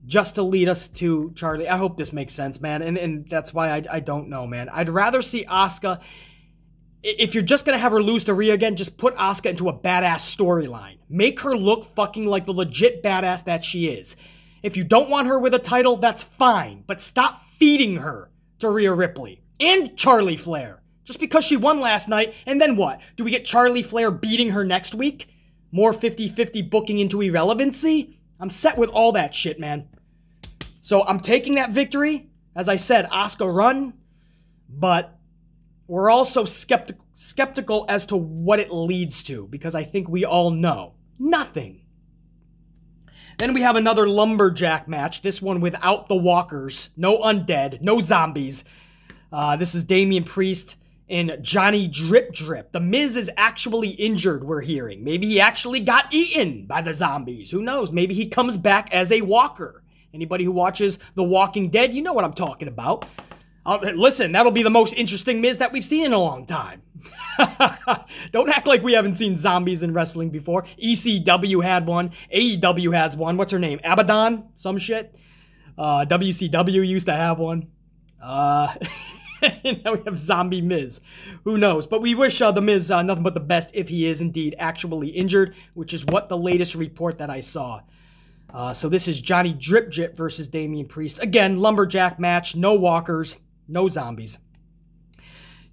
just to lead us to Charlie. I hope this makes sense, man, and that's why I don't know, man. I'd rather see Asuka, if you're just going to have her lose to Rhea again, just put Asuka into a badass storyline. Make her look fucking like the legit badass that she is. If you don't want her with a title, that's fine, but stop feeding her to Rhea Ripley and Charlie Flair. Just because she won last night, and then what? Do we get Charlie Flair beating her next week? More 50-50 booking into irrelevancy? I'm set with all that shit, man. So I'm taking that victory. As I said, Asuka run, but we're also skeptical as to what it leads to, because I think we all know nothing. Then we have another lumberjack match, this one without the walkers, no undead, no zombies. This is Damian Priest and Johnny Drip Drip. The Miz is actually injured, we're hearing. Maybe he actually got eaten by the zombies. Who knows? Maybe he comes back as a walker. Anybody who watches The Walking Dead, you know what I'm talking about. Listen, that'll be the most interesting Miz that we've seen in a long time. Don't act like we haven't seen zombies in wrestling before. ECW had one. AEW has one. What's her name? Abaddon? Some shit. WCW used to have one. And now we have Zombie Miz. Who knows? But we wish the Miz nothing but the best if he is indeed actually injured, which is what the latest report that I saw. So this is Johnny Drip Drip versus Damian Priest. Again, lumberjack match, no walkers, no zombies.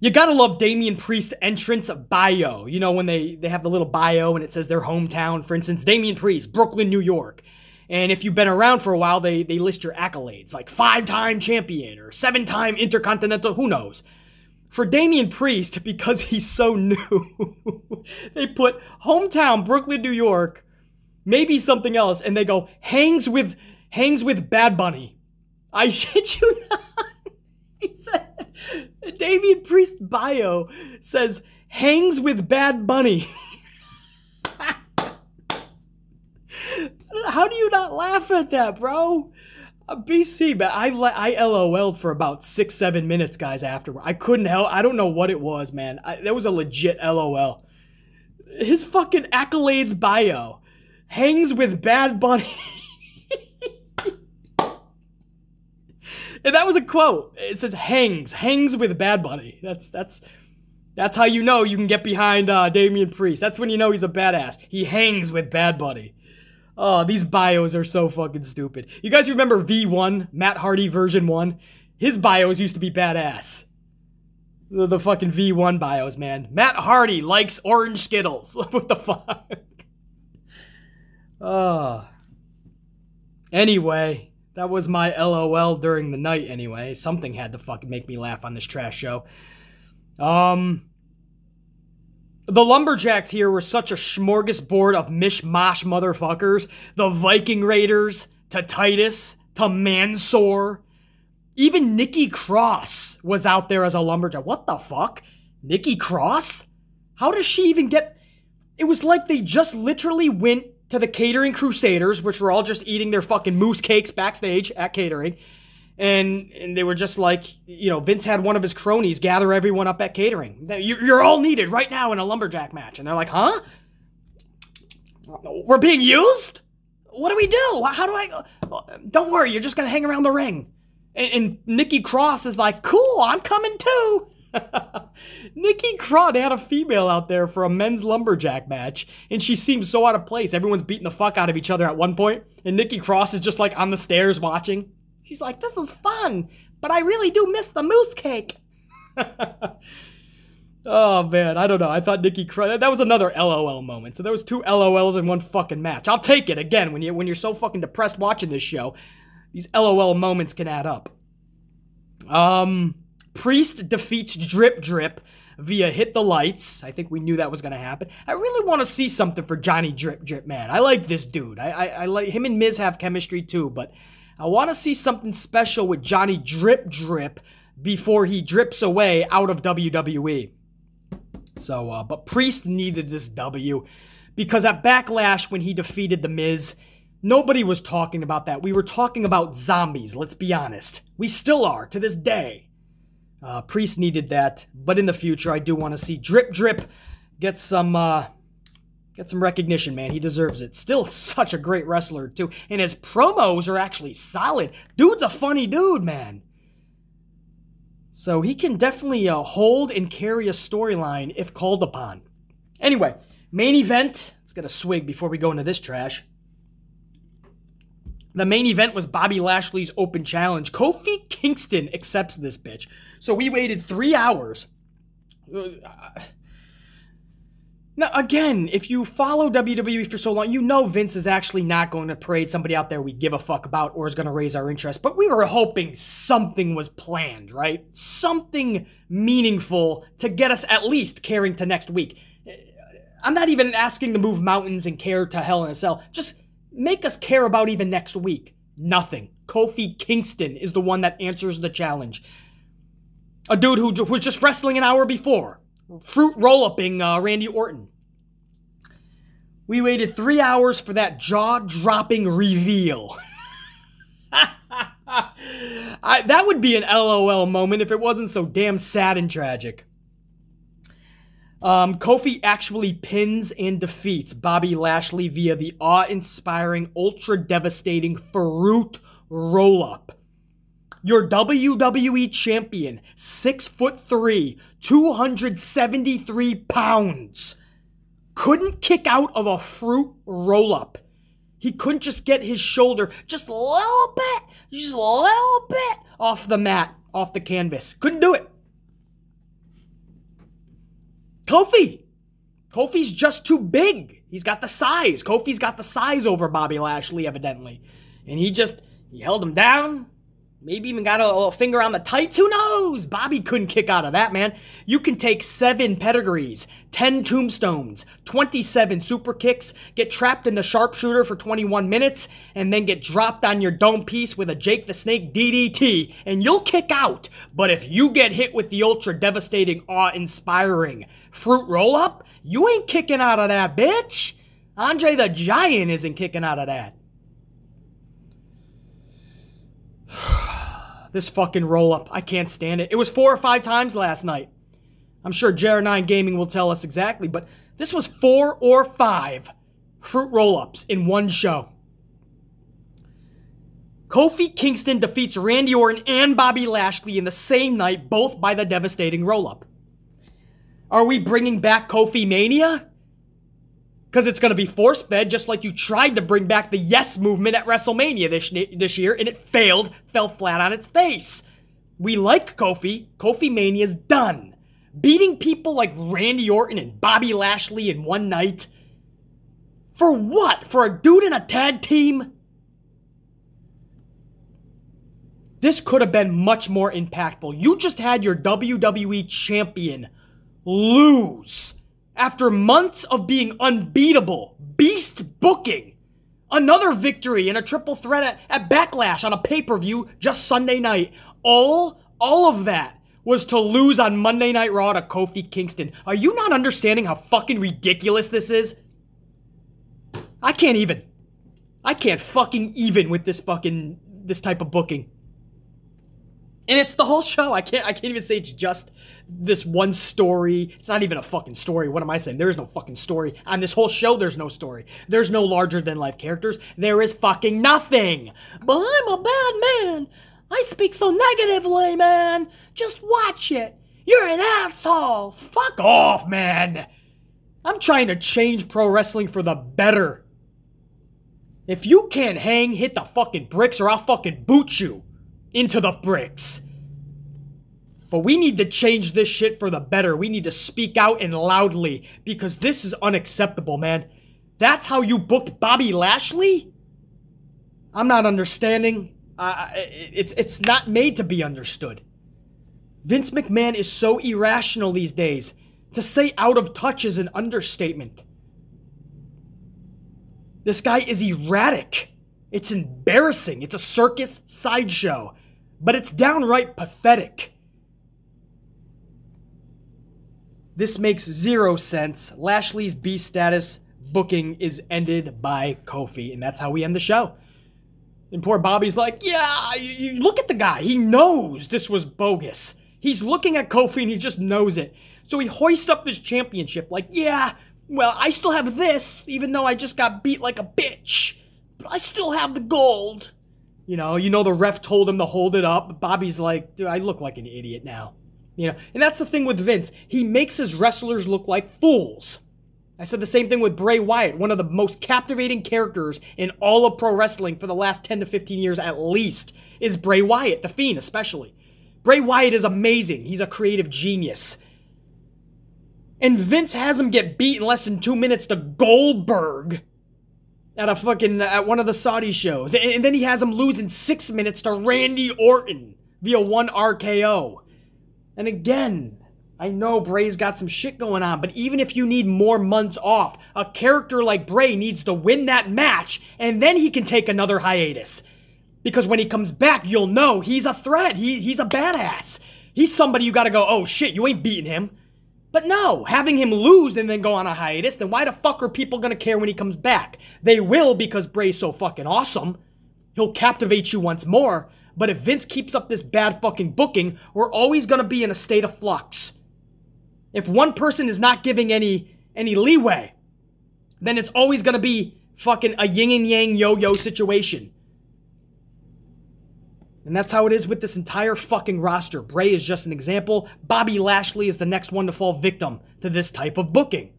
You gotta love Damian Priest's entrance bio. You know, when they have the little bio and it says their hometown. For instance, Damian Priest, Brooklyn, New York. And if you've been around for a while, they list your accolades, like 5-time champion or 7-time intercontinental, who knows. For Damian Priest, because he's so new, they put hometown, Brooklyn, New York, maybe something else, and they go, hangs with Bad Bunny. I shit you not. He said, Damian Priest's bio says, hangs with Bad Bunny. How do you not laugh at that, bro? BC, man, I LOL'd for about 6-7 minutes, guys, afterward. I couldn't help. I don't know what it was, man. That was a legit LOL. His fucking accolades bio hangs with Bad Bunny. And that was a quote. It says hangs with Bad Bunny. That's how you know you can get behind Damian Priest. That's when you know he's a badass. He hangs with Bad Bunny. Oh, these bios are so fucking stupid. You guys remember V1, Matt Hardy version 1? His bios used to be badass. The fucking V1 bios, man. Matt Hardy likes orange Skittles. What the fuck? Anyway, that was my LOL during the night anyway. Something had to fucking make me laugh on this trash show. The Lumberjacks here were such a smorgasbord of mishmash motherfuckers. The Viking Raiders, to Titus, to Mansoor. Even Nikki Cross was out there as a lumberjack. What the fuck? Nikki Cross? How does she even get... It was like they just literally went to the Catering Crusaders, which were all just eating their fucking moose cakes backstage at catering. And they were just like, you know, Vince had one of his cronies gather everyone up at catering. You're all needed right now in a lumberjack match. And they're like, huh? We're being used? What do we do? How do I... Don't worry, you're just going to hang around the ring. And Nikki Cross is like, cool, I'm coming too. Nikki Cross, they had a female out there for a men's lumberjack match. And she seems so out of place. Everyone's beating the fuck out of each other at one point. And Nikki Cross is just like on the stairs watching. She's like, this is fun, but I really do miss the moose cake. Oh, man, I don't know. I thought Nikki Cross, that was another LOL moment. So there was 2 LOLs in one fucking match. I'll take it. Again, when you're so fucking depressed watching this show, these LOL moments can add up. Priest defeats Drip Drip via Hit the Lights. I think we knew that was going to happen. I really want to see something for Johnny Drip Drip, man. I like this dude. I like him and Miz have chemistry too, but I want to see something special with Johnny Drip Drip before he drips away out of WWE. So, but Priest needed this W because at Backlash when he defeated The Miz, nobody was talking about that. We were talking about zombies, let's be honest. We still are to this day. Priest needed that, but in the future I do want to see Drip Drip get some recognition, man. He deserves it. Still such a great wrestler too, and his promos are actually solid. Dude's a funny dude, man. So he can definitely hold and carry a storyline if called upon. Anyway, main event. Let's get a swig before we go into this trash. The main event was Bobby Lashley's open challenge. Kofi Kingston accepts this bitch. So we waited 3 hours. Now, again, if you follow WWE for so long, you know Vince is actually not going to parade somebody out there we give a fuck about or is going to raise our interest. But we were hoping something was planned, right? Something meaningful to get us at least caring to next week. I'm not even asking to move mountains and care to Hell in a Cell. Just make us care about even next week. Nothing. Kofi Kingston is the one that answers the challenge. A dude who was just wrestling an hour before. Fruit roll-upping Randy Orton. We waited 3 hours for that jaw-dropping reveal. That would be an LOL moment if it wasn't so damn sad and tragic. Kofi actually pins and defeats Bobby Lashley via the awe-inspiring, ultra-devastating fruit roll-up. Your WWE Champion, 6'3", 273 pounds, couldn't kick out of a fruit roll-up. He couldn't just get his shoulder just a little bit off the mat, off the canvas. Couldn't do it. Kofi's just too big. He's got the size. Kofi's got the size over Bobby Lashley, evidently. And he held him down. Maybe even got a little finger on the tights. Who knows? Bobby couldn't kick out of that, man. You can take 7 pedigrees, 10 tombstones, 27 super kicks, get trapped in the sharpshooter for 21 minutes, and then get dropped on your dome piece with a Jake the Snake DDT, and you'll kick out. But if you get hit with the ultra-devastating, awe-inspiring fruit roll-up, you ain't kicking out of that, bitch. Andre the Giant isn't kicking out of that. This fucking roll-up. I can't stand it. It was 4 or 5 times last night. I'm sure JR9 Gaming will tell us exactly, but this was 4 or 5 fruit roll-ups in one show. Kofi Kingston defeats Randy Orton and Bobby Lashley in the same night, both by the devastating roll-up. Are we bringing back Kofi Mania? Because it's going to be force-fed, just like you tried to bring back the Yes movement at WrestleMania this year, and it failed, fell flat on its face. We like Kofi. Kofi Mania's done. Beating people like Randy Orton and Bobby Lashley in one night? For what? For a dude in a tag team? This could have been much more impactful. You just had your WWE Champion lose. After months of being unbeatable, beast booking, another victory in a triple threat at Backlash on a pay-per-view just Sunday night. All of that was to lose on Monday Night Raw to Kofi Kingston. Are you not understanding how fucking ridiculous this is? I can't fucking even with this type of booking. And it's the whole show. I can't even say it's just this one story. It's not even a fucking story. What am I saying? There is no fucking story. On this whole show, there's no story. There's no larger-than-life characters. There is fucking nothing. But I'm a bad man. I speak so negatively, man. Just watch it. You're an asshole. Fuck off, man. I'm trying to change pro wrestling for the better. If you can't hang, hit the fucking bricks or I'll fucking boot you. into the bricks. But we need to change this shit for the better. We need to speak out and loudly, because this is unacceptable, man. That's how you booked Bobby Lashley? I'm not understanding. It's not made to be understood. Vince McMahon is so irrational these days. To say out of touch is an understatement. This guy is erratic. It's embarrassing. It's a circus sideshow. But it's downright pathetic. This makes zero sense. Lashley's B status booking is ended by Kofi, and that's how we end the show. And poor Bobby's like, yeah, you look at the guy. He knows this was bogus. He's looking at Kofi and he just knows it. So he hoists up his championship like, yeah, well, I still have this, even though I just got beat like a bitch. But I still have the gold. You know the ref told him to hold it up. Bobby's like, dude, I look like an idiot now. And that's the thing with Vince. He makes his wrestlers look like fools. I said the same thing with Bray Wyatt, one of the most captivating characters in all of pro wrestling for the last 10 to 15 years at least, is Bray Wyatt, the Fiend especially. Bray Wyatt is amazing. He's a creative genius. And Vince has him get beat in less than 2 minutes to Goldberg at one of the Saudi shows. And then he has him lose in 6 minutes to Randy Orton via 1 RKO. And again, I know Bray's got some shit going on, but even if you need more months off, a character like Bray needs to win that match, and then he can take another hiatus. Because when he comes back, you'll know he's a threat. He's a badass. He's somebody you gotta go, oh shit, you ain't beating him. But no, having him lose and then go on a hiatus, then why the fuck are people gonna care when he comes back? They will, because Bray's so fucking awesome. He'll captivate you once more. But if Vince keeps up this bad fucking booking, we're always gonna be in a state of flux. If one person is not giving any leeway, then it's always gonna be fucking a yin and yang yo-yo situation. And that's how it is with this entire fucking roster. Bray is just an example. Bobby Lashley is the next one to fall victim to this type of booking.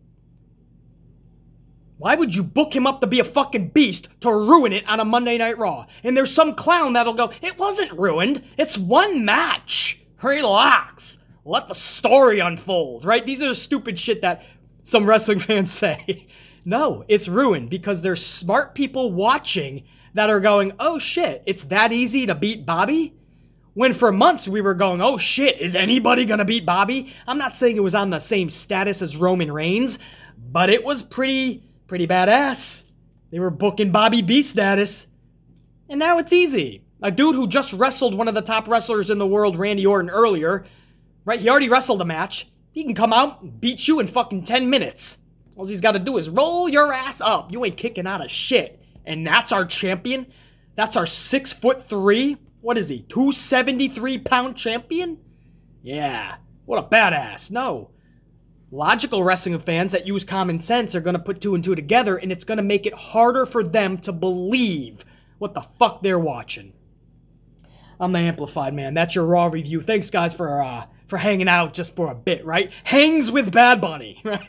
Why would you book him up to be a fucking beast to ruin it on a Monday Night Raw? And there's some clown that'll go, it wasn't ruined. It's one match. Relax. Let the story unfold, right? These are the stupid shit that some wrestling fans say. No, it's ruined because there's smart people watching that are going, oh shit, it's that easy to beat Bobby? When for months we were going, oh shit, is anybody gonna beat Bobby? I'm not saying it was on the same status as Roman Reigns, but it was pretty badass. They were booking Bobby B status. And now it's easy. A dude who just wrestled one of the top wrestlers in the world, Randy Orton, earlier, right? He already wrestled a match. He can come out and beat you in fucking 10 minutes. All he's got to do is roll your ass up. You ain't kicking out of shit. And that's our champion? That's our 6'3", what is he, 273-pound champion? Yeah, what a badass. No. Logical wrestling fans that use common sense are going to put two and two together, and it's going to make it harder for them to believe what the fuck they're watching. I'm the Amplified Man. That's your Raw review. Thanks, guys, for hanging out just for a bit, right? Hangs with Bad Bunny, right?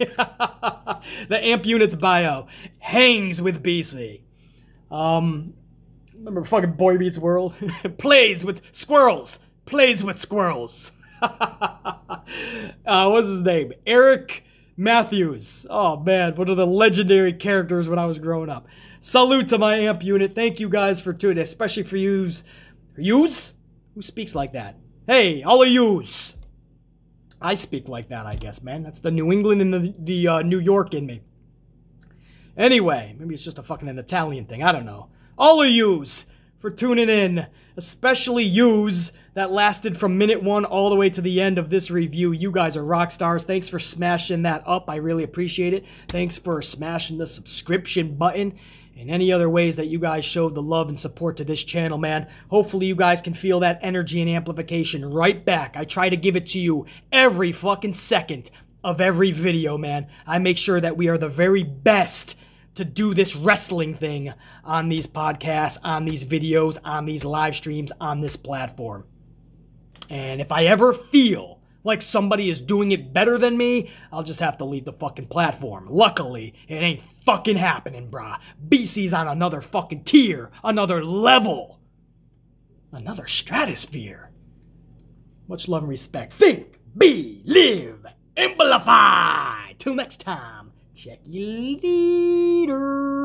The Amp Unit's bio. Hangs with BC. Remember fucking Boy Meets World? Plays with squirrels. Plays with squirrels. What's his name? Eric Matthews. Oh man, one of the legendary characters when I was growing up. Salute to my Amp Unit. Thank you guys for tuning in, especially for yous. Yous? Who speaks like that? Hey, all of yous. I speak like that, I guess, man. That's the New England and the New York in me. Anyway, maybe it's just a fucking an Italian thing. I don't know. All of yous for tuning in, especially yous that lasted from minute 1 all the way to the end of this review. You guys are rock stars. Thanks for smashing that up. I really appreciate it. Thanks for smashing the subscription button and any other ways that you guys showed the love and support to this channel, man. Hopefully you guys can feel that energy and amplification right back. I try to give it to you every fucking second of every video, man. I make sure that we are the very best to do this wrestling thing on these podcasts, on these videos, on these live streams, on this platform. And if I ever feel like somebody is doing it better than me, I'll just have to leave the fucking platform. Luckily, it ain't fucking happening, brah. BC's on another fucking tier, another level. Another stratosphere. Much love and respect. Think, be, live, amplify. Till next time, check you later.